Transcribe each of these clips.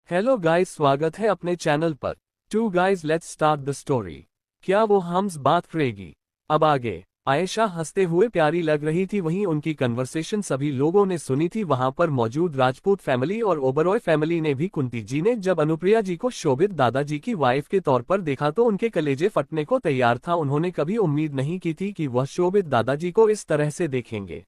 Hello guys, स्वागत है अपने चैनल पर। To guys, let's start the story. क्या वो हमसे बात करेगी? अब आगे। आयशा हंसते हुए प्यारी लग रही थी। वहीं उनकी कन्वर्सेशन सभी लोगों ने सुनी थी। वहां पर मौजूद राजपूत फैमिली और ओबरॉय फैमिली ने भी। कुंती जी ने जब अनुप्रिया जी को शोभित दादाजी की वाइफ के तौर पर देखा तो उनके कलेजे फटने को तैयार था। उन्होंने कभी उम्मीद नहीं की थी कि वह शोभित दादाजी को इस तरह से देखेंगे।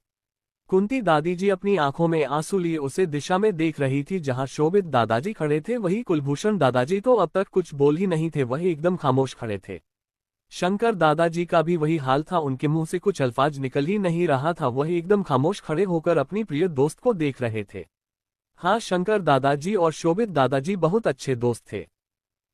कुंती दादी जी अपनी आंखों में आंसू लिए उसे दिशा में देख रही थी जहां शोभित दादाजी खड़े थे। वही कुलभूषण दादाजी तो अब तक कुछ बोल ही नहीं थे, वह एकदम खामोश खड़े थे। शंकर दादाजी का भी वही हाल था, उनके मुंह से कुछ अल्फाज निकल ही नहीं रहा था। वह एकदम खामोश खड़े होकर अपनी प्रिय दोस्त को देख रहे थे। हाँ, शंकर दादाजी और शोभित दादाजी बहुत अच्छे दोस्त थे।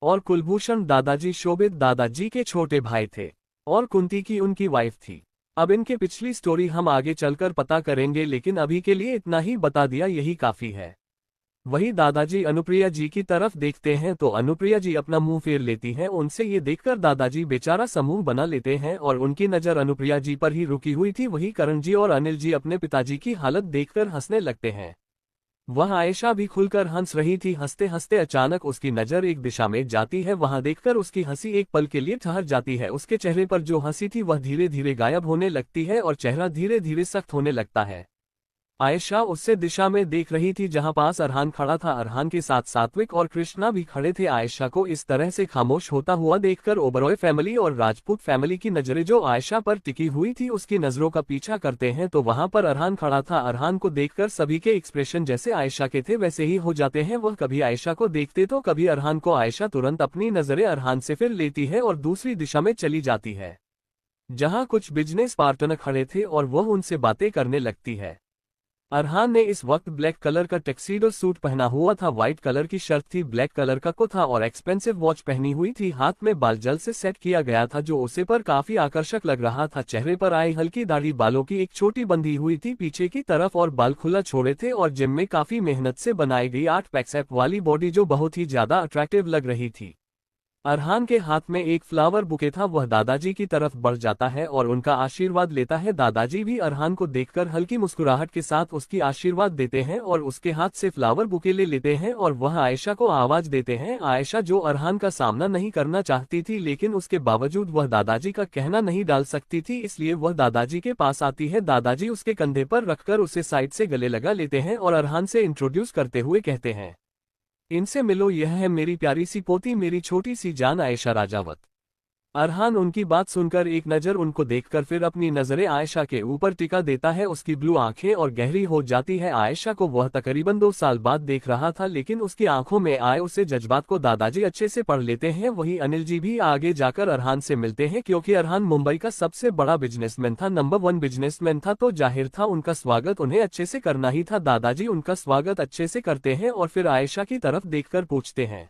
और कुलभूषण दादाजी शोभित दादाजी के छोटे भाई थे और कुंती की उनकी वाइफ थी। अब इनके पिछली स्टोरी हम आगे चलकर पता करेंगे, लेकिन अभी के लिए इतना ही बता दिया, यही काफी है। वही दादाजी अनुप्रिया जी की तरफ देखते हैं तो अनुप्रिया जी अपना मुंह फेर लेती हैं। उनसे ये देखकर दादाजी बेचारा समूह बना लेते हैं और उनकी नजर अनुप्रिया जी पर ही रुकी हुई थी। वही करण जी और अनिल जी अपने पिताजी की हालत देखकर हंसने लगते हैं। वह आयशा भी खुलकर हंस रही थी। हंसते हंसते अचानक उसकी नजर एक दिशा में जाती है। वहां देखकर उसकी हंसी एक पल के लिए ठहर जाती है। उसके चेहरे पर जो हंसी थी वह धीरे धीरे गायब होने लगती है और चेहरा धीरे धीरे सख्त होने लगता है। आयशा उससे दिशा में देख रही थी जहां पास अरहान खड़ा था। अरहान के साथ सात्विक और कृष्णा भी खड़े थे। आयशा को इस तरह से खामोश होता हुआ देखकर ओबरॉय फैमिली और राजपूत फैमिली की नजरें जो आयशा पर टिकी हुई थी उसकी नजरों का पीछा करते हैं तो वहां पर अरहान खड़ा था। अरहान को देखकर सभी के एक्सप्रेशन जैसे आयशा के थे वैसे ही हो जाते हैं। वह कभी आयशा को देखते तो कभी अरहान को। आयशा तुरंत अपनी नजरें अरहान से फिर लेती है और दूसरी दिशा में चली जाती है जहां कुछ बिजनेस पार्टनर खड़े थे और वह उनसे बातें करने लगती है। अरहान ने इस वक्त ब्लैक कलर का टैक्सीडो सूट पहना हुआ था, व्हाइट कलर की शर्ट थी, ब्लैक कलर का कोट था और एक्सपेंसिव वॉच पहनी हुई थी। हाथ में बाल जल से सेट किया गया था जो उसे पर काफी आकर्षक लग रहा था। चेहरे पर आई हल्की दाढ़ी बालों की एक छोटी बंधी हुई थी पीछे की तरफ और बाल खुला छोड़े थे और जिम में काफी मेहनत से बनाई गई 8 पैक्स एप वाली बॉडी जो बहुत ही ज्यादा अट्रैक्टिव लग रही थी। अरहान के हाथ में एक फ्लावर बुके था। वह दादाजी की तरफ बढ़ जाता है और उनका आशीर्वाद लेता है। दादाजी भी अरहान को देखकर हल्की मुस्कुराहट के साथ उसकी आशीर्वाद देते हैं और उसके हाथ से फ्लावर बुके ले लेते हैं और वह आयशा को आवाज देते हैं। आयशा जो अरहान का सामना नहीं करना चाहती थी लेकिन उसके बावजूद वह दादाजी का कहना नहीं डाल सकती थी, इसलिए वह दादाजी के पास आती है। दादाजी उसके कंधे पर रखकर उसे साइड से गले लगा लेते हैं और अरहान से इंट्रोड्यूस करते हुए कहते हैं, इनसे मिलो, यह है मेरी प्यारी सी पोती, मेरी छोटी सी जान आयशा राजावत। अरहान उनकी बात सुनकर एक नज़र उनको देखकर फिर अपनी नज़रें आयशा के ऊपर टिका देता है। उसकी ब्लू आंखें और गहरी हो जाती है। आयशा को वह तकरीबन 2 साल बाद देख रहा था लेकिन उसकी आंखों में आए उसे जज्बात को दादाजी अच्छे से पढ़ लेते हैं। वहीं अनिल जी भी आगे जाकर अरहान से मिलते हैं क्योंकि अरहान मुंबई का सबसे बड़ा बिजनेसमैन था, नंबर 1 बिजनेसमैन था, तो जाहिर था उनका स्वागत उन्हें अच्छे से करना ही था। दादाजी उनका स्वागत अच्छे से करते हैं और फिर आयशा की तरफ देखकर पूछते हैं,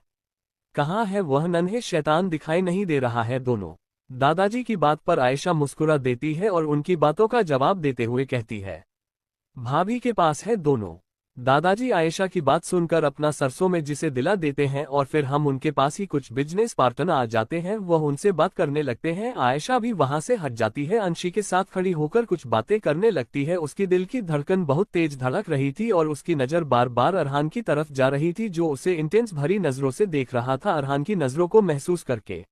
कहाँ है वह नन्हे शैतान, दिखाई नहीं दे रहा है दोनों। दादाजी की बात पर आयशा मुस्कुरा देती है और उनकी बातों का जवाब देते हुए कहती है, भाभी के पास है दोनों। दादाजी आयशा की बात सुनकर अपना सरसों में जिसे दिला देते हैं और फिर हम उनके पास ही कुछ बिजनेस पार्टनर आ जाते हैं। वह उनसे बात करने लगते हैं। आयशा भी वहां से हट जाती है, अंशी के साथ खड़ी होकर कुछ बातें करने लगती है। उसकी दिल की धड़कन बहुत तेज धड़क रही थी और उसकी नजर बार बार अरहान की तरफ जा रही थी जो उसे इंटेंस भरी नजरों से देख रहा था। अरहान की नजरों को महसूस करके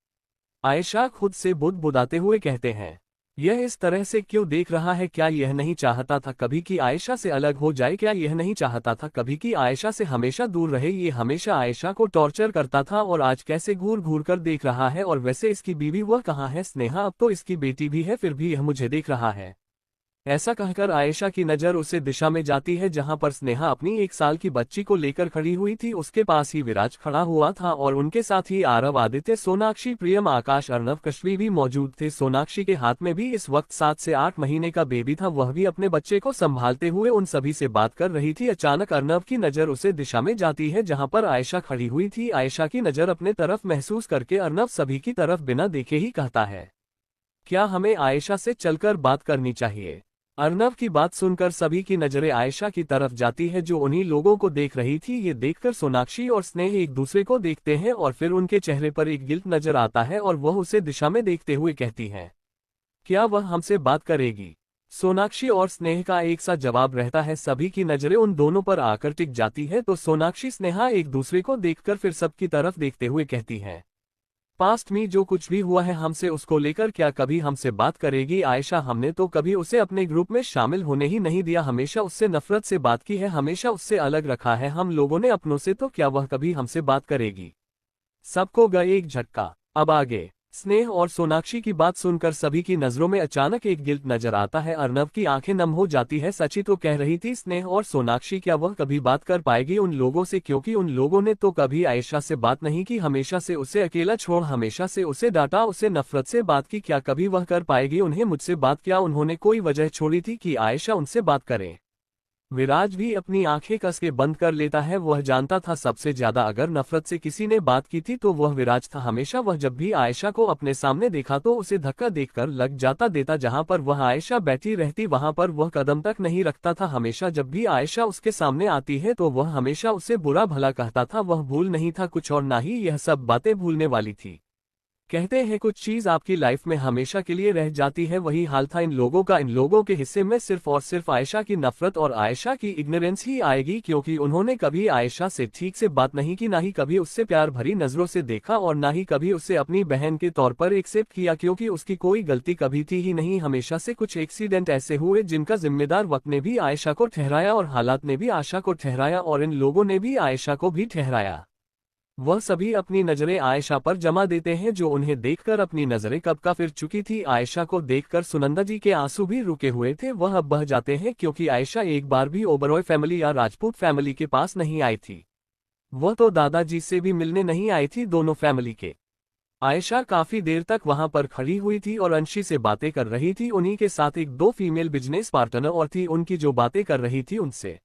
आयशा खुद से बुदबुदाते हुए कहते हैं, यह इस तरह से क्यों देख रहा है? क्या यह नहीं चाहता था कभी कि आयशा से अलग हो जाए? क्या यह नहीं चाहता था कभी कि आयशा से हमेशा दूर रहे? ये हमेशा आयशा को टॉर्चर करता था और आज कैसे घूर घूर कर देख रहा है? और वैसे इसकी बीवी वह कहाँ है? स्नेहा अब तो इसकी बेटी भी है, फिर भी यह मुझे देख रहा है। ऐसा कहकर आयशा की नज़र उसे दिशा में जाती है जहां पर स्नेहा अपनी 1 साल की बच्ची को लेकर खड़ी हुई थी। उसके पास ही विराज खड़ा हुआ था और उनके साथ ही आरव, आदित्य, सोनाक्षी, प्रियम, आकाश, अर्णव, कश्मी भी मौजूद थे। सोनाक्षी के हाथ में भी इस वक्त 7 से 8 महीने का बेबी था, वह भी अपने बच्चे को संभालते हुए उन सभी से बात कर रही थी। अचानक अर्णव की नज़र उसे दिशा में जाती है जहाँ पर आयशा खड़ी हुई थी। आयशा की नज़र अपने तरफ महसूस करके अर्णव सभी की तरफ बिना देखे ही कहता है, क्या हमें आयशा से चलकर बात करनी चाहिए? अर्णव की बात सुनकर सभी की नजरें आयशा की तरफ जाती है जो उन्हीं लोगों को देख रही थी। ये देखकर सोनाक्षी और स्नेह एक दूसरे को देखते हैं और फिर उनके चेहरे पर एक गिल्ट नजर आता है और वह उसे दिशा में देखते हुए कहती हैं, क्या वह हमसे बात करेगी? सोनाक्षी और स्नेह का एक सा जवाब रहता है। सभी की नजरें उन दोनों पर आकर टिक जाती है तो सोनाक्षी स्नेहा एक दूसरे को देखकर फिर सबकी तरफ देखते हुए कहती है, पास्ट में जो कुछ भी हुआ है हमसे उसको लेकर क्या कभी हमसे बात करेगी आयशा? हमने तो कभी उसे अपने ग्रुप में शामिल होने ही नहीं दिया, हमेशा उससे नफरत से बात की है, हमेशा उससे अलग रखा है हम लोगों ने अपनों से, तो क्या वह कभी हमसे बात करेगी? सबको गए एक झटका। अब आगे। स्नेह और सोनाक्षी की बात सुनकर सभी की नजरों में अचानक एक गिल्ट नजर आता है। अर्नव की आंखें नम हो जाती है। सची तो कह रही थी स्नेह और सोनाक्षी, क्या वह कभी बात कर पाएगी उन लोगों से? क्योंकि उन लोगों ने तो कभी आयशा से बात नहीं की, हमेशा से उसे अकेला छोड़, हमेशा से उसे डांटा, उसे नफरत से बात की। क्या कभी वह कर पाएगी उन्हें मुझसे बात? क्या उन्होंने कोई वजह छोड़ी थी कि आयशा उनसे बात करे? विराज भी अपनी आंखें कस के बंद कर लेता है। वह जानता था सबसे ज्यादा अगर नफरत से किसी ने बात की थी तो वह विराज था। हमेशा वह जब भी आयशा को अपने सामने देखा तो उसे धक्का देकर लग जाता देता। जहां पर वह आयशा बैठी रहती वहां पर वह कदम तक नहीं रखता था। हमेशा जब भी आयशा उसके सामने आती है तो वह हमेशा उसे बुरा भला कहता था। वह भूल नहीं था कुछ और ना ही यह सब बातें भूलने वाली थी। कहते हैं कुछ चीज आपकी लाइफ में हमेशा के लिए रह जाती है, वही हाल था इन लोगों का। इन लोगों के हिस्से में सिर्फ और सिर्फ आयशा की नफरत और आयशा की इग्नोरेंस ही आएगी, क्योंकि उन्होंने कभी आयशा से ठीक से बात नहीं की, ना ही कभी उससे प्यार भरी नजरों से देखा और ना ही कभी उसे अपनी बहन के तौर पर एक्सेप्ट किया, क्योंकि उसकी कोई गलती कभी थी ही नहीं। हमेशा से कुछ एक्सीडेंट ऐसे हुए जिनका जिम्मेदार वक्त ने भी आयशा को ठहराया और हालात ने भी आयशा को ठहराया और इन लोगों ने भी आयशा को भी ठहराया। वह सभी अपनी नजरें आयशा पर जमा देते हैं जो उन्हें देखकर अपनी नजरें कब का फिर चुकी थी। आयशा को देखकर सुनंदा जी के आंसू भी रुके हुए थे, वह अब बह जाते हैं, क्योंकि आयशा एक बार भी ओबरॉय फैमिली या राजपूत फैमिली के पास नहीं आई थी। वह तो दादाजी से भी मिलने नहीं आई थी दोनों फैमिली के। आयशा काफी देर तक वहां पर खड़ी हुई थी और अंशी से बातें कर रही थी। उन्हीं के साथ एक दो फीमेल बिजनेस पार्टनर और थी, उनकी जो बातें कर रही थी उनसे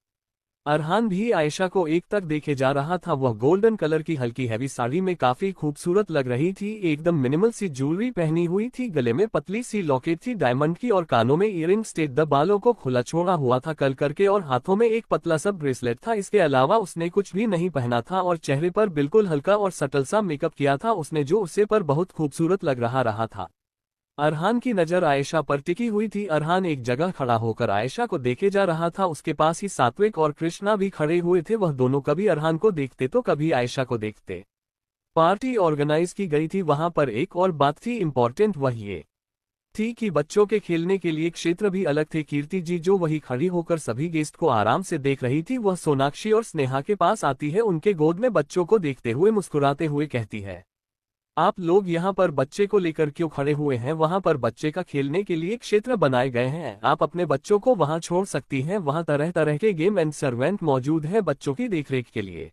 अरहान भी आयशा को एक तक देखे जा रहा था। वह गोल्डन कलर की हल्की हैवी साड़ी में काफी खूबसूरत लग रही थी, एकदम मिनिमल सी ज्वेलरी पहनी हुई थी, गले में पतली सी लॉकेट थी डायमंड की और कानों में ईयरिंग स्टेट द बालों को खुला छोड़ा हुआ था कल करके और हाथों में एक पतला सा ब्रेसलेट था। इसके अलावा उसने कुछ भी नहीं पहना था और चेहरे पर बिल्कुल हल्का और सटल सा मेकअप किया था उसने, जो उसे पर बहुत खूबसूरत लग रहा था। अरहान की नजर आयशा पर टिकी हुई थी। अरहान एक जगह खड़ा होकर आयशा को देखे जा रहा था। उसके पास ही सात्विक और कृष्णा भी खड़े हुए थे। वह दोनों कभी अरहान को देखते तो कभी आयशा को देखते। पार्टी ऑर्गेनाइज की गई थी, वहां पर एक और बात थी इम्पोर्टेंट, वह ये थी कि बच्चों के खेलने के लिए क्षेत्र भी अलग थे। कीर्ति जी जो वही खड़ी होकर सभी गेस्ट को आराम से देख रही थी, वह सोनाक्षी और स्नेहा के पास आती है, उनके गोद में बच्चों को देखते हुए मुस्कुराते हुए कहती है, आप लोग यहाँ पर बच्चे को लेकर क्यों खड़े हुए हैं? वहाँ पर बच्चे का खेलने के लिए क्षेत्र बनाए गए हैं, आप अपने बच्चों को वहाँ छोड़ सकती हैं, वहाँ तरह तरह के गेम एंड सर्वेंट मौजूद है बच्चों की देखरेख के लिए।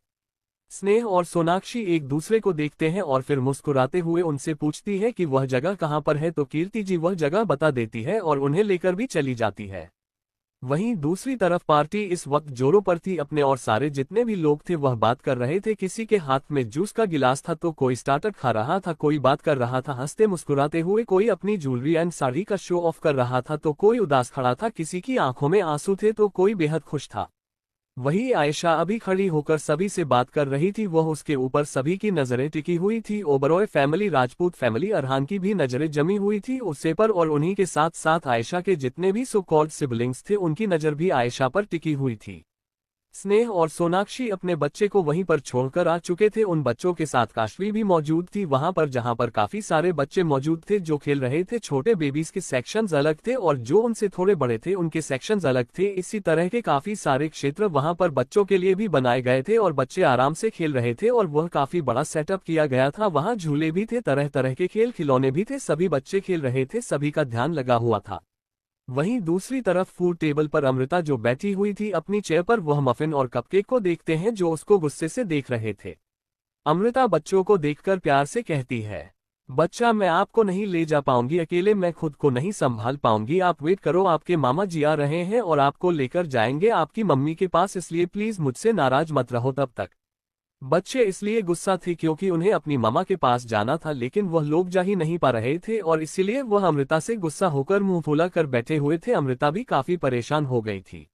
स्नेह और सोनाक्षी एक दूसरे को देखते हैं और फिर मुस्कुराते हुए उनसे पूछती है कि वह जगह कहाँ पर है, तो कीर्ति जी वह जगह बता देती है और उन्हें लेकर भी चली जाती है। वहीं दूसरी तरफ पार्टी इस वक्त जोरों पर थी अपने और सारे जितने भी लोग थे वह बात कर रहे थे। किसी के हाथ में जूस का गिलास था तो कोई स्टार्टर खा रहा था, कोई बात कर रहा था हंसते मुस्कुराते हुए, कोई अपनी ज्वेलरी एंड साड़ी का शो ऑफ कर रहा था तो कोई उदास खड़ा था, किसी की आंखों में आंसू थे तो कोई बेहद खुश था। वही आयशा अभी खड़ी होकर सभी से बात कर रही थी, वह उसके ऊपर सभी की नजरें टिकी हुई थी। ओबरॉय फैमिली, राजपूत फैमिली, अरहान की भी नजरें जमी हुई थी उससे पर और उन्हीं के साथ साथ आयशा के जितने भी सो कॉल्ड सिबलिंग्स थे उनकी नजर भी आयशा पर टिकी हुई थी। स्नेह और सोनाक्षी अपने बच्चे को वहीं पर छोड़कर आ चुके थे, उन बच्चों के साथ काशवी भी मौजूद थी वहां पर, जहां पर काफी सारे बच्चे मौजूद थे जो खेल रहे थे। छोटे बेबीज के सेक्शंस अलग थे और जो उनसे थोड़े बड़े थे उनके सेक्शंस अलग थे। इसी तरह के काफी सारे क्षेत्र वहां पर बच्चों के लिए भी बनाए गए थे और बच्चे आराम से खेल रहे थे और वह काफी बड़ा सेटअप किया गया था। वहां झूले भी थे, तरह तरह के खेल खिलौने भी थे, सभी बच्चे खेल रहे थे, सभी का ध्यान लगा हुआ था। वहीं दूसरी तरफ फूड टेबल पर अमृता जो बैठी हुई थी अपनी चेयर पर, वह मफिन और कपकेक को देखते हैं जो उसको गुस्से से देख रहे थे। अमृता बच्चों को देखकर प्यार से कहती है, बच्चा मैं आपको नहीं ले जा पाऊंगी, अकेले मैं खुद को नहीं संभाल पाऊंगी, आप वेट करो, आपके मामा जी आ रहे हैं और आपको लेकर जाएंगे आपकी मम्मी के पास, इसलिए प्लीज मुझसे नाराज मत रहो तब तक। बच्चे इसलिए गुस्सा थे क्योंकि उन्हें अपनी मामा के पास जाना था लेकिन वह लोग जा ही नहीं पा रहे थे और इसीलिए वह अमृता से गुस्सा होकर मुंह फुला कर बैठे हुए थे। अमृता भी काफी परेशान हो गई थी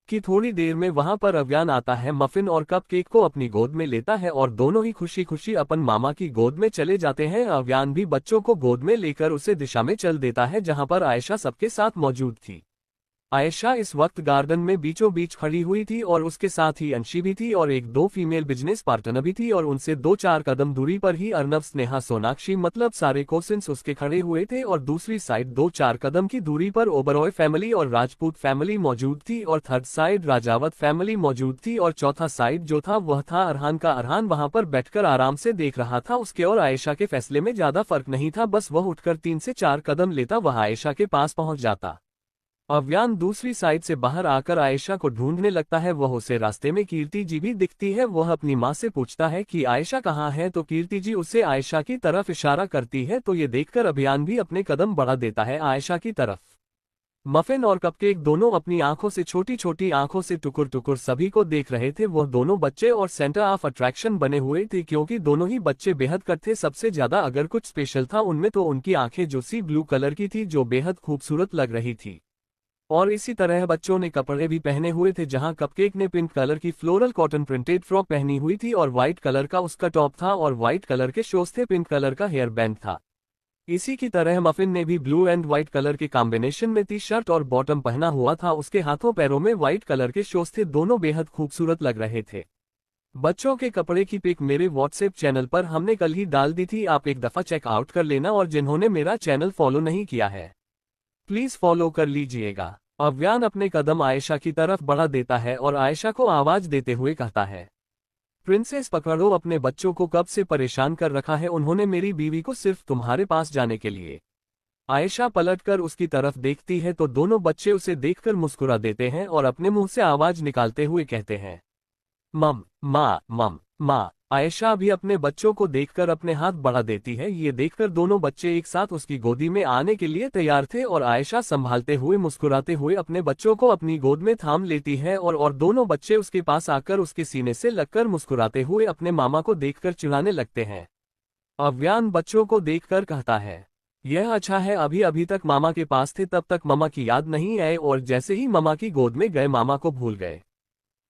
कि थोड़ी देर में वहां पर अव्यान आता है, मफिन और कप केक को अपनी गोद में लेता है और दोनों ही खुशी खुशी अपन मामा की गोद में चले जाते हैं। अव्यान भी बच्चों को गोद में लेकर उसे दिशा में चल देता है जहां पर आयशा सबके साथ मौजूद थी। आयशा इस वक्त गार्डन में बीचों बीच खड़ी हुई थी और उसके साथ ही अंशी भी थी और एक दो फीमेल बिजनेस पार्टनर भी थी और उनसे 2-4 कदम दूरी पर ही अर्नब, स्नेहा, सोनाक्षी मतलब सारे कोसिन्स उसके खड़े हुए थे और दूसरी साइड 2-4 कदम की दूरी पर ओबरॉय फैमिली और राजपूत फैमिली मौजूद थी और थर्ड साइड राजावत फैमिली मौजूद थी और चौथा साइड जो था वह था अरहान का। अरहान वहां पर बैठकर आराम से देख रहा था। उसके और आयशा के फैसले में ज्यादा फर्क नहीं था, बस वह उठकर 3 से 4 कदम लेता वह आयशा के पास पहुंच जाता। अव्यान दूसरी साइड से बाहर आकर आयशा को ढूंढने लगता है। वह उसे रास्ते में कीर्ति जी भी दिखती है। वह अपनी माँ से पूछता है कि आयशा कहाँ है, तो कीर्ति जी उसे आयशा की तरफ इशारा करती है। तो ये देखकर अभियान भी अपने कदम बढ़ा देता है आयशा की तरफ। मफिन और कपकेक दोनों अपनी आंखों से, छोटी छोटी आंखों से टुकुर टुकुर सभी को देख रहे थे। वह दोनों बच्चे और सेंटर ऑफ अट्रैक्शन बने हुए थे क्योंकि दोनों ही बच्चे बेहद कट थे। सबसे ज्यादा अगर कुछ स्पेशल था उनमें तो उनकी आंखें जो सी ब्लू कलर की थी, जो बेहद खूबसूरत लग रही थी। और इसी तरह बच्चों ने कपड़े भी पहने हुए थे, जहां कपकेक ने पिंक कलर की फ्लोरल कॉटन प्रिंटेड फ्रॉक पहनी हुई थी और व्हाइट कलर का उसका टॉप था और व्हाइट कलर के शूज थे, पिंक कलर का हेयर बैंड था। इसी की तरह मफिन ने भी ब्लू एंड व्हाइट कलर के कॉम्बिनेशन में टी शर्ट और बॉटम पहना हुआ था। उसके हाथों पैरों में व्हाइट कलर के शूज थे, दोनों बेहद खूबसूरत लग रहे थे। बच्चों के कपड़े की पिक मेरे व्हाट्सएप चैनल पर हमने कल ही डाल दी थी, आप एक दफा चेक आउट कर लेना और जिन्होंने मेरा चैनल फॉलो नहीं किया है प्लीज फॉलो कर लीजिएगा। अव्यान अपने कदम आयशा की तरफ बढ़ा देता है और आयशा को आवाज देते हुए कहता है, प्रिंसेस पकड़ो, अपने बच्चों को कब से परेशान कर रखा है उन्होंने मेरी बीवी को सिर्फ तुम्हारे पास जाने के लिए। आयशा पलटकर उसकी तरफ देखती है तो दोनों बच्चे उसे देखकर मुस्कुरा देते हैं और अपने मुंह से आवाज निकालते हुए कहते हैं, मम माँ मम माँ। आयशा भी अपने बच्चों को देखकर अपने हाथ बढ़ा देती है। ये देखकर दोनों बच्चे एक साथ उसकी गोदी में आने के लिए तैयार थे और आयशा संभालते हुए मुस्कुराते हुए अपने बच्चों को अपनी गोद में थाम लेती है और दोनों बच्चे उसके पास आकर उसके सीने से लगकर मुस्कुराते हुए अपने मामा को देखकर चिढ़ाने लगते हैं। अव्यान बच्चों को देखकर कहता है, यह अच्छा है, अभी अभी तक मामा के पास थे, तब तक मामा की याद नहीं आई और जैसे ही मामा की गोद में गए मामा को भूल गए।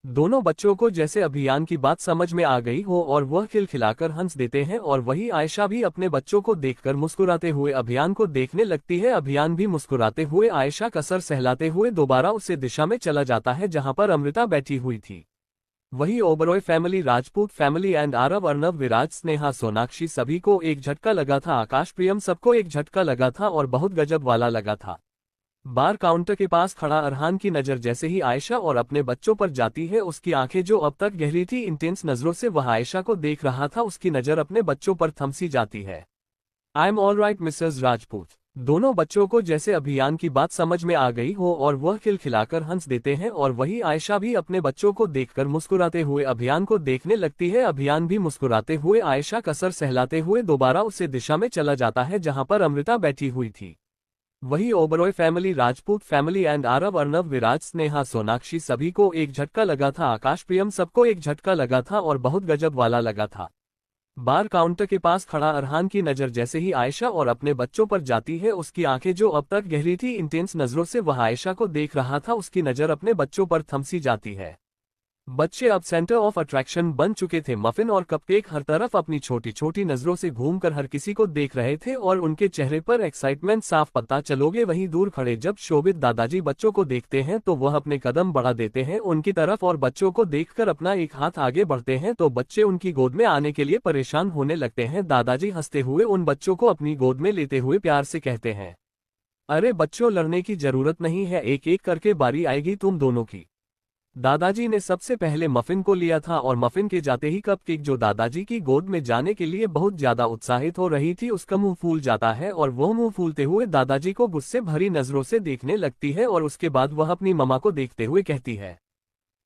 दोनों बच्चों को जैसे अभियान की बात समझ में आ गई हो और वह खिलखिलाकर हंस देते हैं और वही आयशा भी अपने बच्चों को देखकर मुस्कुराते हुए अभियान को देखने लगती है। अभियान भी मुस्कुराते हुए आयशा का सर सहलाते हुए दोबारा उसे दिशा में चला जाता है जहां पर अमृता बैठी हुई थी। वही Oberoi family, Rajput family and Aarav, Arnab, Viraj, Sneha, Sonakshi सभी को एक झटका लगा था। आकाश प्रियम सबको एक झटका लगा था और बहुत गजब वाला लगा था। बार काउंटर के पास खड़ा अरहान की नजर जैसे ही आयशा और अपने बच्चों पर जाती है, उसकी आंखें जो अब तक गहरी थी, इंटेंस नजरों से वह आयशा को देख रहा था, उसकी नजर अपने बच्चों पर थमसी जाती है। I am all right Mrs Rajput. दोनों बच्चों को जैसे अभियान की बात समझ में आ गई हो और वह खिलखिलाकर हंस देते हैं और वही आयशा भी अपने बच्चों को देखकर मुस्कुराते हुए अभियान को देखने लगती है। अभियान भी मुस्कुराते हुए आयशा का सर सहलाते हुए दोबारा उसे दिशा में चला जाता है जहां पर अमृता बैठी हुई थी। वही Oberoi family, Rajput family and Aarav, Arnab, Viraj, Sneha, Sonakshi सभी को एक झटका लगा था। आकाश प्रियम सबको एक झटका लगा था और बहुत गजब वाला लगा था। बार काउंटर के पास खड़ा अरहान की नजर जैसे ही आयशा और अपने बच्चों पर जाती है, उसकी आंखें जो अब तक गहरी थी, इंटेंस नजरों से वह आयशा को देख रहा था, उसकी नजर अपने बच्चों पर थमसी जाती है। बच्चे अब सेंटर ऑफ अट्रैक्शन बन चुके थे। मफिन और कपकेक हर तरफ अपनी छोटी छोटी नजरों से घूमकर हर किसी को देख रहे थे और उनके चेहरे पर एक्साइटमेंट साफ पता चलोगे। वहीं दूर खड़े जब शोभित दादाजी बच्चों को देखते हैं तो वह अपने कदम बढ़ा देते हैं उनकी तरफ और बच्चों को देखकर अपना एक हाथ आगे बढ़ते हैं तो बच्चे उनकी गोद में आने के लिए परेशान होने लगते हैं। दादाजी हंसते हुए उन बच्चों को अपनी गोद में लेते हुए प्यार से कहते हैं, अरे बच्चों, लड़ने की जरूरत नहीं है, एक एक करके बारी आएगी तुम दोनों की। दादाजी ने सबसे पहले मफिन को लिया था और मफिन के जाते ही कपकेक, जो दादाजी की गोद में जाने के लिए बहुत ज्यादा उत्साहित हो रही थी, उसका मुंह फूल जाता है और वह मुंह फूलते हुए दादाजी को गुस्से भरी नजरों से देखने लगती है और उसके बाद वह अपनी ममा को देखते हुए कहती है,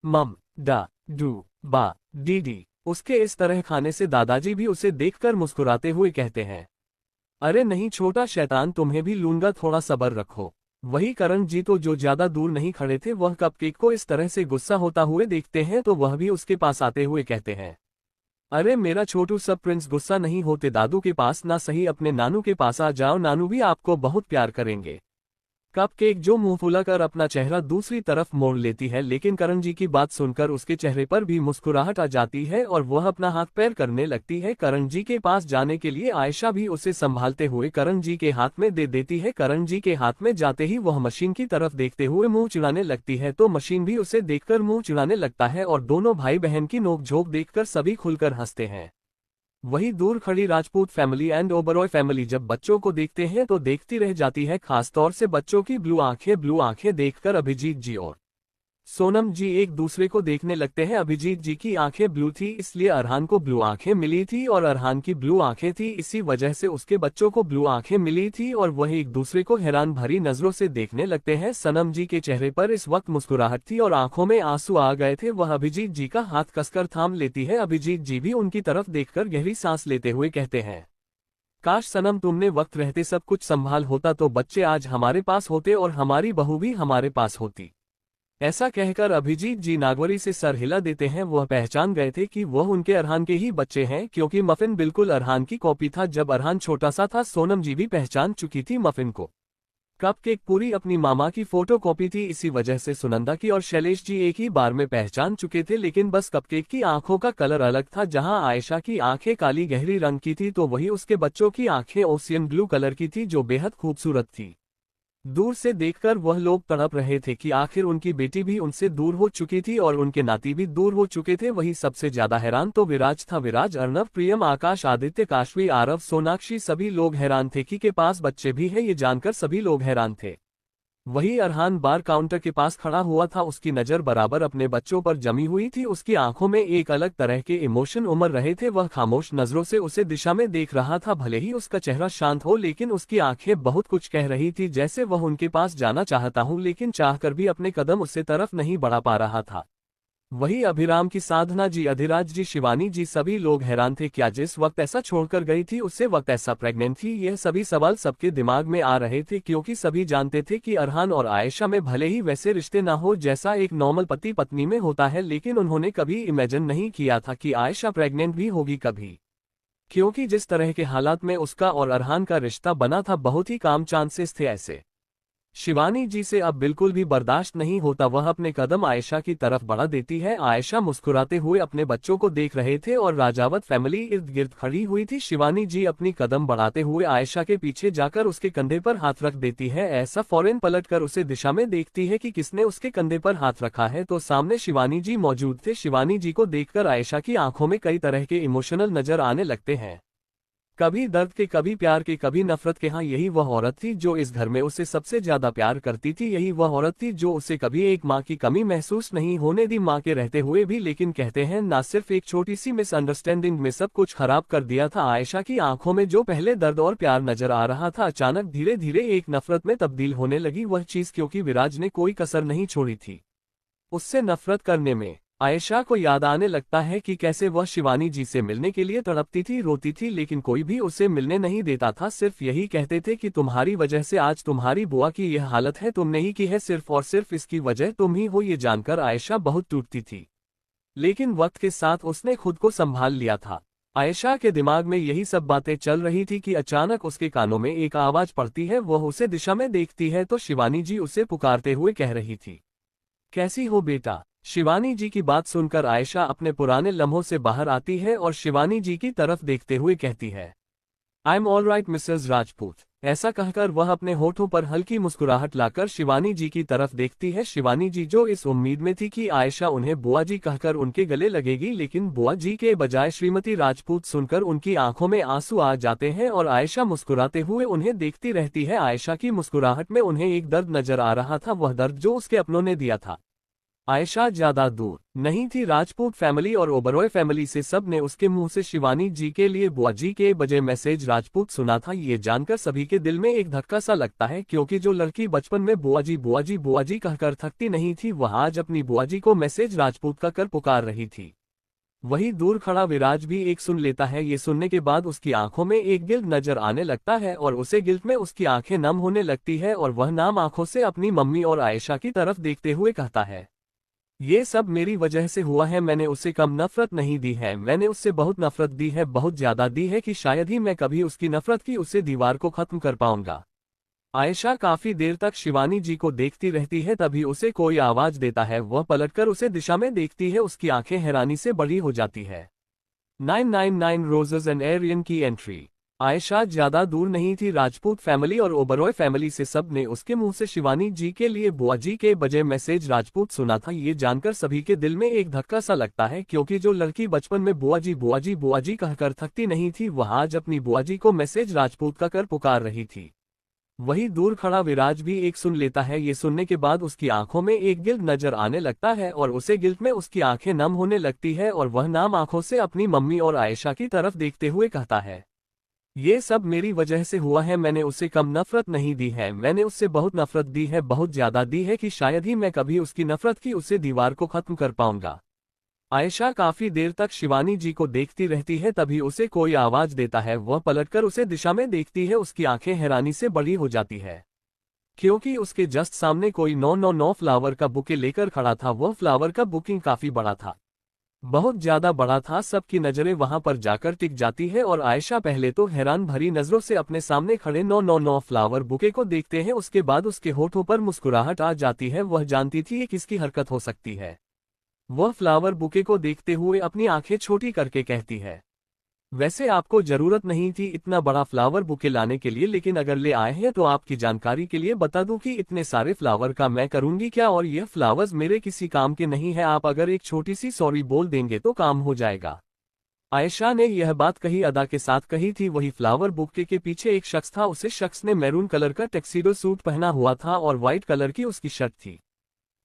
मम डा डू बा डी। उसके इस तरह खाने से दादाजी भी उसे देखकर मुस्कुराते हुए कहते हैं, अरे नहीं छोटा शैतान, तुम्हें भी लूंगा, थोड़ा सब्र रखो। वही करण जी तो जो ज्यादा दूर नहीं खड़े थे, वह कपकेक को इस तरह से गुस्सा होता हुए देखते हैं तो वह भी उसके पास आते हुए कहते हैं, अरे मेरा छोटू सब प्रिंस, गुस्सा नहीं होते, दादू के पास ना सही अपने नानू के पास आ जाओ, नानू भी आपको बहुत प्यार करेंगे। कपकेक जो मुंह फुलाकर अपना चेहरा दूसरी तरफ मोड़ लेती है, लेकिन करण जी की बात सुनकर उसके चेहरे पर भी मुस्कुराहट आ जाती है और वह अपना हाथ पैर करने लगती है करण जी के पास जाने के लिए। आयशा भी उसे संभालते हुए करण जी के हाथ में दे देती है। करण जी के हाथ में जाते ही वह मशीन की तरफ देखते हुए मुंह चिढ़ाने लगती है, तो मशीन भी उसे देखकर मुंह चिढ़ाने लगता है और दोनों भाई बहन की नोकझोंक देखकर सभी खुलकर हंसते हैं। वहीं दूर खड़ी Rajput family and Oberoi family जब बच्चों को देखते हैं तो देखती रह जाती है, खासतौर से बच्चों की ब्लू आंखें देखकर अभिजीत जी और सोनम जी एक दूसरे को देखने लगते हैं। अभिजीत जी की आंखें ब्लू थी इसलिए अरहान को ब्लू आंखें मिली थी, और अरहान की ब्लू आंखें थी इसी वजह से उसके बच्चों को ब्लू आंखें मिली थी, और वह एक दूसरे को हैरान भरी नजरों से देखने लगते हैं। सनम जी के चेहरे पर इस वक्त मुस्कुराहट थी और आंखों में आंसू आ गए थे। वह अभिजीत जी का हाथ कसकर थाम लेती है। अभिजीत जी भी उनकी तरफ देखकर गहरी सांस लेते हुए कहते हैं, काश सनम तुमने वक्त रहते सब कुछ संभाल होता तो बच्चे आज हमारे पास होते और हमारी बहू भी हमारे पास होती। ऐसा कहकर अभिजीत जी नागवरी से सर हिला देते हैं। वह पहचान गए थे कि वह उनके अरहान के ही बच्चे हैं, क्योंकि मफिन बिल्कुल अरहान की कॉपी था। जब अरहान छोटा सा था सोनम जी भी पहचान चुकी थी मफिन को। कपकेक पूरी अपनी मामा की फोटो कॉपी थी, इसी वजह से सुनंदा की और शैलेश जी एक ही बार में पहचान चुके थे, लेकिन बस कपकेक की आंखों का कलर अलग था। जहां आयशा की आंखें काली गहरी रंग की थी तो वही उसके बच्चों की आंखें ओशियन ब्लू कलर की थी, जो बेहद खूबसूरत थी। दूर से देखकर वह लोग तड़प रहे थे कि आखिर उनकी बेटी भी उनसे दूर हो चुकी थी और उनके नाती भी दूर हो चुके थे। वही सबसे ज्यादा हैरान तो विराज था। विराज, अर्नव, प्रियम, आकाश, आदित्य, काशवी, आरव, सोनाक्षी सभी लोग हैरान थे कि के पास बच्चे भी है, ये जानकर सभी लोग हैरान थे। वही अरहान बार काउंटर के पास खड़ा हुआ था, उसकी नजर बराबर अपने बच्चों पर जमी हुई थी। उसकी आंखों में एक अलग तरह के इमोशन उमड़ रहे थे। वह खामोश नजरों से उसे दिशा में देख रहा था। भले ही उसका चेहरा शांत हो, लेकिन उसकी आंखें बहुत कुछ कह रही थी, जैसे वह उनके पास जाना चाहता हूं लेकिन चाहकर भी अपने कदम उससे तरफ नहीं बढ़ा पा रहा था। वही अभिराम की साधना जी, अधिराज जी, शिवानी जी सभी लोग हैरान थे। क्या जिस वक्त ऐसा छोड़कर गई थी उसे वक्त ऐसा प्रेग्नेंट थी? यह सभी सवाल सबके दिमाग में आ रहे थे, क्योंकि सभी जानते थे कि अरहान और आयशा में भले ही वैसे रिश्ते ना हो जैसा एक नॉर्मल पति पत्नी में होता है, लेकिन उन्होंने कभी इमेजिन नहीं किया था कि आयशा प्रेग्नेंट भी होगी कभी। क्योंकि जिस तरह के हालात में उसका और अरहान का रिश्ता बना था, बहुत ही काम चांसेस थे ऐसे। शिवानी जी से अब बिल्कुल भी बर्दाश्त नहीं होता। वह अपने कदम आयशा की तरफ बढ़ा देती है। आयशा मुस्कुराते हुए अपने बच्चों को देख रहे थे और राजावत फैमिली इर्द गिर्द खड़ी हुई थी। शिवानी जी अपनी कदम बढ़ाते हुए आयशा के पीछे जाकर उसके कंधे पर हाथ रख देती है। ऐसा फौरन पलटकर उसे दिशा में देखती है कि किसने उसके कंधे पर हाथ रखा है, तो सामने शिवानी जी मौजूद थे। शिवानी जी को देखकर आयशा की आंखों में कई तरह के इमोशनल नजर आने लगते हैं, कभी दर्द के, कभी प्यार के, कभी नफरत के। हाँ, यही वह औरत थी जो इस घर में उसे सबसे ज्यादा प्यार करती थी। यही वह औरत थी जो उसे कभी एक माँ की कमी महसूस नहीं होने दी, माँ के रहते हुए भी। लेकिन कहते हैं ना, सिर्फ एक छोटी सी मिसअंडरस्टैंडिंग में सब कुछ खराब कर दिया था। आयशा की आंखों में जो पहले दर्द और प्यार नजर आ रहा था, अचानक धीरे धीरे एक नफरत में तब्दील होने लगी। वह चीज, क्योंकि विराज ने कोई कसर नहीं छोड़ी थी उससे नफरत करने में। आयशा को याद आने लगता है कि कैसे वह शिवानी जी से मिलने के लिए तड़पती थी, रोती थी, लेकिन कोई भी उसे मिलने नहीं देता था। सिर्फ यही कहते थे कि तुम्हारी वजह से आज तुम्हारी बुआ की यह हालत है, तुमने ही की है, सिर्फ और सिर्फ इसकी वजह तुम ही हो। ये जानकर आयशा बहुत टूटती थी, लेकिन वक्त के साथ उसने खुद को संभाल लिया था। आयशा के दिमाग में यही सब बातें चल रही थी कि अचानक उसके कानों में एक आवाज पड़ती है। वह उसे दिशा में देखती है तो शिवानी जी उसे पुकारते हुए कह रही थी, कैसी हो बेटा? शिवानी जी की बात सुनकर आयशा अपने पुराने लम्हों से बाहर आती है और शिवानी जी की तरफ देखते हुए कहती है, I am all right Mrs Rajput. ऐसा कहकर वह अपने होठों पर हल्की मुस्कुराहट लाकर शिवानी जी की तरफ देखती है। शिवानी जी जो इस उम्मीद में थी कि आयशा उन्हें बुआ जी कहकर उनके गले लगेगी, लेकिन बुआ जी के बजाय श्रीमती राजपूत सुनकर उनकी आंखों में आंसू आ जाते हैं और आयशा मुस्कुराते हुए उन्हें देखती रहती है। आयशा की मुस्कुराहट में उन्हें एक दर्द नजर आ रहा था, वह दर्द जो उसके अपनों ने दिया था। आयशा ज्यादा दूर नहीं थी। राजपूत फैमिली और ओबरॉय फैमिली से सब ने उसके मुंह से शिवानी जी के लिए बुआ जी के बजाय मैसेज राजपूत सुना था। ये जानकर सभी के दिल में एक धक्का सा लगता है, क्योंकि जो लड़की बचपन में बुआ जी बुआ जी बुआ जी कहकर थकती नहीं थी, वह आज अपनी बुआ जी को मैसेज राजपूत का कर पुकार रही थी। वही दूर खड़ा विराज भी एक सुन लेता है। ये सुनने के बाद उसकी आंखों में एक गिल्ट नजर आने लगता है और उसे गिल्ट में उसकी आंखें नम होने लगती है और वह नाम आंखों से अपनी मम्मी और आयशा की तरफ देखते हुए कहता है, ये सब मेरी वजह से हुआ है। मैंने उसे कम नफरत नहीं दी है, मैंने उससे बहुत नफरत दी है, बहुत ज्यादा दी है कि शायद ही मैं कभी उसकी नफरत की उसे दीवार को खत्म कर पाऊंगा। आयशा काफी देर तक शिवानी जी को देखती रहती है, तभी उसे कोई आवाज देता है। वह पलटकर उसे दिशा में देखती है, उसकी आंखें हैरानी से बड़ी हो जाती है। 999 रोजेज एंड एरियन की एंट्री। आयशा ज्यादा दूर नहीं थी। राजपूत फैमिली और ओबरॉय फैमिली से सब ने उसके मुंह से शिवानी जी के लिए बुआ जी के बजे मैसेज राजपूत सुना था। ये जानकर सभी के दिल में एक धक्का सा लगता है, क्योंकि जो लड़की बचपन में बुआ जी बुआ जी बुआ जी कहकर थकती नहीं थी, वह आज अपनी बुआ जी को मैसेज राजपूत का कर पुकार रही थी। वही दूर खड़ा विराज भी एक सुन लेता है। ये सुनने के बाद उसकी आंखों में एक गिल्ट नजर आने लगता है और उसे गिल्ट में उसकी आंखें नम होने लगती है और वह नाम आंखों से अपनी मम्मी और आयशा की तरफ देखते हुए कहता है, ये सब मेरी वजह से हुआ है। मैंने उसे कम नफरत नहीं दी है, मैंने उससे बहुत नफरत दी है, बहुत ज्यादा दी है कि शायद ही मैं कभी उसकी नफरत की उसे दीवार को खत्म कर पाऊंगा। आयशा काफी देर तक शिवानी जी को देखती रहती है, तभी उसे कोई आवाज देता है। वह पलटकर उसे दिशा में देखती है, उसकी आंखें हैरानी से बड़ी हो जाती है, क्योंकि उसके जस्ट सामने कोई 999 फ्लावर का बुके लेकर खड़ा था। वह फ्लावर का बुकिंग काफी बड़ा था, बहुत ज्यादा बड़ा था। सबकी नजरें वहां पर जाकर टिक जाती है और आयशा पहले तो हैरान भरी नजरों से अपने सामने खड़े 999 फ्लावर बुके को देखते हैं, उसके बाद उसके होठों पर मुस्कुराहट आ जाती है। वह जानती थी ये किसकी हरकत हो सकती है। वह फ्लावर बुके को देखते हुए अपनी आंखें छोटी करके कहती है, वैसे आपको जरूरत नहीं थी इतना बड़ा फ्लावर बुके लाने के लिए, लेकिन अगर ले आए हैं तो आपकी जानकारी के लिए बता दूं कि इतने सारे फ्लावर का मैं करूंगी क्या, और यह फ्लावर्स मेरे किसी काम के नहीं है। आप अगर एक छोटी सी सॉरी बोल देंगे तो काम हो जाएगा। आयशा ने यह बात कही अदा के साथ कही थी। वही फ्लावर बुके के पीछे एक शख्स था। उसे शख्स ने मैरून कलर का टैक्सीडो सूट पहना हुआ था और व्हाइट कलर की उसकी शर्ट थी।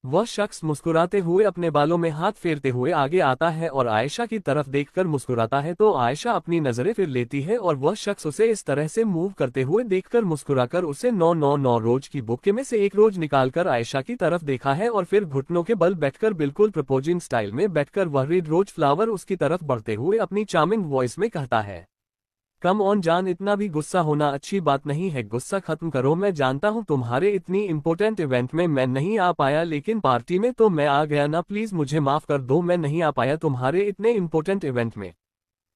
वह शख्स मुस्कुराते हुए अपने बालों में हाथ फेरते हुए आगे आता है और आयशा की तरफ देखकर मुस्कुराता है, तो आयशा अपनी नजरें फिर लेती है और वह शख्स उसे इस तरह से मूव करते हुए देखकर मुस्कुराकर उसे 999 रोज की बुके में से एक रोज निकालकर आयशा की तरफ देखा है और फिर घुटनों के बल बैठकर बिल्कुल प्रपोजिंग स्टाइल में बैठकर वह रेड रोज फ्लावर उसकी तरफ बढ़ते हुए अपनी चार्मिंग वॉइस में कहता है, कम ऑन जान, इतना भी गुस्सा होना अच्छी बात नहीं है, गुस्सा खत्म करो। मैं जानता हूँ तुम्हारे इतनी इंपॉर्टेंट इवेंट में मैं नहीं आ पाया, लेकिन पार्टी में तो मैं आ गया ना, प्लीज मुझे माफ कर दो, मैं नहीं आ पाया तुम्हारे इतने इंपॉर्टेंट इवेंट में।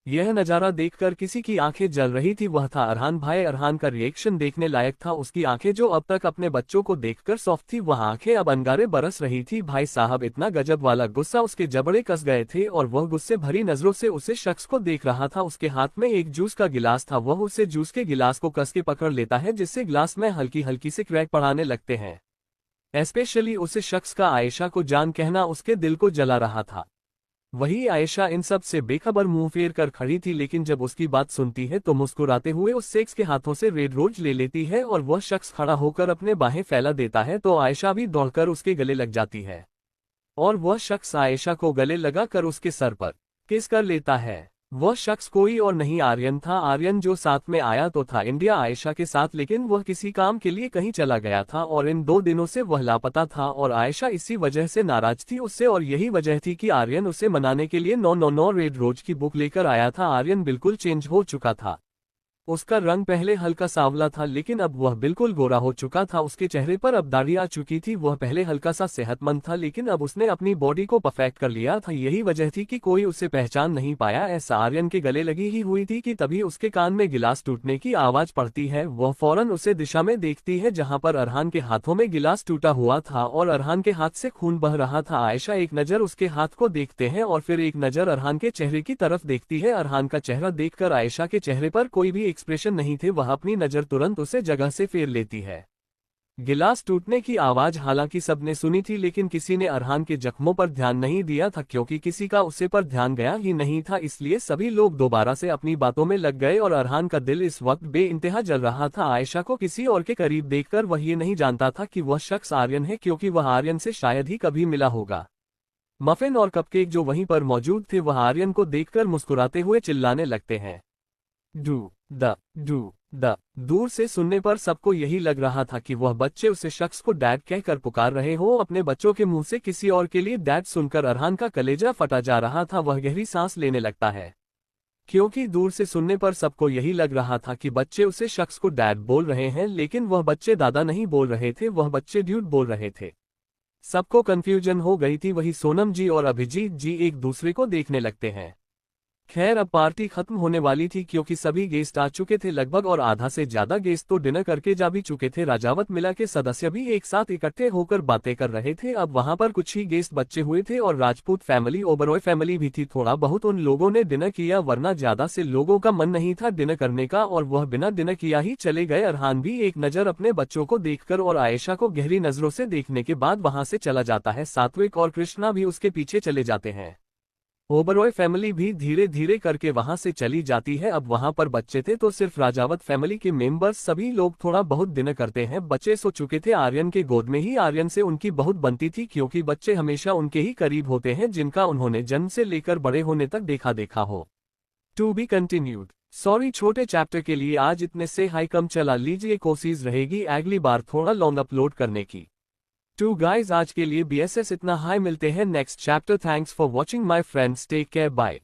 यह नज़ारा देखकर किसी की आंखें जल रही थी, वह था अरहान भाई। अरहान का रिएक्शन देखने लायक था। उसकी आंखें जो अब तक अपने बच्चों को देखकर सॉफ्ट थी, वह आंखें अब अंगारे बरस रही थी। भाई साहब, इतना गजब वाला गुस्सा उसके जबड़े कस गए थे और वह गुस्से भरी नजरों से उसे शख्स को देख रहा था। उसके हाथ में एक जूस का गिलास था, वह उसे जूस के गिलास को कस के पकड़ लेता है, जिससे गिलास में हल्की हल्की से क्रैक पड़ाने लगते हैं। स्पेशली उसे शख्स का आयशा को जान कहना उसके दिल को जला रहा था। वही आयशा इन सब से बेखबर मुंह फेर कर खड़ी थी, लेकिन जब उसकी बात सुनती है तो मुस्कुराते हुए उस शख्स के हाथों से रेड रोज ले लेती है और वह शख्स खड़ा होकर अपने बाहें फैला देता है तो आयशा भी दौड़कर उसके गले लग जाती है और वह शख्स आयशा को गले लगा कर उसके सर पर किस कर लेता है। वह शख्स कोई और नहीं आर्यन था। आर्यन जो साथ में आया तो था इंडिया आयशा के साथ, लेकिन वह किसी काम के लिए कहीं चला गया था और इन 2 दिनों से वह लापता था और आयशा इसी वजह से नाराज थी उससे, और यही वजह थी कि आर्यन उसे मनाने के लिए 999 रेड रोज की बुक लेकर आया था। आर्यन बिल्कुल चेंज हो चुका था। उसका रंग पहले हल्का सांवला था, लेकिन अब वह बिल्कुल गोरा हो चुका था। उसके चेहरे पर अब दाढ़ी आ चुकी थी। वह पहले हल्का सा सेहतमंद था, लेकिन अब उसने अपनी बॉडी को परफेक्ट कर लिया था। यही वजह थी कि कोई उसे पहचान नहीं पाया। ऐसा आर्यन के गले लगी ही हुई थी कि तभी उसके कान में गिलास टूटने की आवाज पड़ती है। वह फौरन उसे दिशा में देखती है जहां पर अरहान के हाथों में गिलास टूटा हुआ था और अरहान के हाथ से खून बह रहा था। आयशा एक नजर उसके हाथ को देखते हैं और फिर एक नजर अरहान के चेहरे की तरफ देखती है। अरहान का चेहरा देखकर आयशा के चेहरे पर कोई भी एक्सप्रेशन नहीं थे। वह अपनी नजर तुरंत उसे जगह से फेर लेती है। गिलास टूटने की आवाज हालांकि सबने सुनी थी, लेकिन किसी ने अरहान के जख्मों पर ध्यान नहीं दिया था, क्योंकि किसी का उसे पर ध्यान गया ही नहीं था। इसलिए सभी लोग दोबारा से अपनी बातों में लग गए और अरहान का दिल इस वक्त बेइंतहा जल रहा था। आयशा को किसी और के करीब देखकर वह ये नहीं जानता था कि वह शख्स आर्यन है, क्योंकि वह आर्यन से शायद ही कभी मिला होगा। मफिन और कपकेक जो वहीं पर मौजूद थे, वह आर्यन को देखकर मुस्कुराते हुए चिल्लाने लगते हैं, डू द। दूर से सुनने पर सबको यही लग रहा था कि वह बच्चे उसे शख्स को डैड कहकर पुकार रहे हो। अपने बच्चों के मुंह से किसी और के लिए डैड सुनकर अरहान का कलेजा फटा जा रहा था। वह गहरी सांस लेने लगता है, क्योंकि दूर से सुनने पर सबको यही लग रहा था कि बच्चे उसे शख्स को डैड बोल रहे हैं, लेकिन वह बच्चे दादा नहीं बोल रहे थे, वह बच्चे ड्यूड बोल रहे थे। सबको कंफ्यूजन हो गई थी। वही सोनम जी और अभिजीत जी एक दूसरे को देखने लगते हैं। खैर अब पार्टी खत्म होने वाली थी क्योंकि सभी गेस्ट आ चुके थे लगभग और आधा से ज्यादा गेस्ट तो डिनर करके जा भी चुके थे। राजावत मिला के सदस्य भी एक साथ इकट्ठे होकर बातें कर रहे थे। अब वहां पर कुछ ही गेस्ट बचे हुए थे और राजपूत फैमिली ओबरॉय फैमिली भी थी। थोड़ा बहुत उन लोगों ने डिनर किया वरना ज्यादा से लोगों का मन नहीं था डिनर करने का और वह बिना डिनर किया ही चले गए। अरहान भी एक नजर अपने बच्चों को देखकर और आयशा को गहरी नजरों से देखने के बाद वहां से चला जाता है। सात्विक और कृष्णा भी उसके पीछे चले जाते हैं। ओबरॉय फैमिली भी धीरे धीरे करके वहां से चली जाती है। अब वहां पर बच्चे थे तो सिर्फ राजावत फैमिली के मेंबर्स सभी लोग थोड़ा बहुत डिनर करते हैं। बच्चे सो चुके थे आर्यन के गोद में ही। आर्यन से उनकी बहुत बनती थी क्योंकि बच्चे हमेशा उनके ही करीब होते हैं जिनका उन्होंने जन्म से लेकर बड़े होने तक देखा हो। To be continued. सॉरी छोटे चैप्टर के लिए आज इतने से हाई कम चला लीजिए, कोशिश रहेगी अगली बार थोड़ा लॉन्ग अपलोड करने की। टू गाइज आज के लिए BSS इतना हाई, मिलते हैं next chapter. Thanks for watching my friends, take care, bye.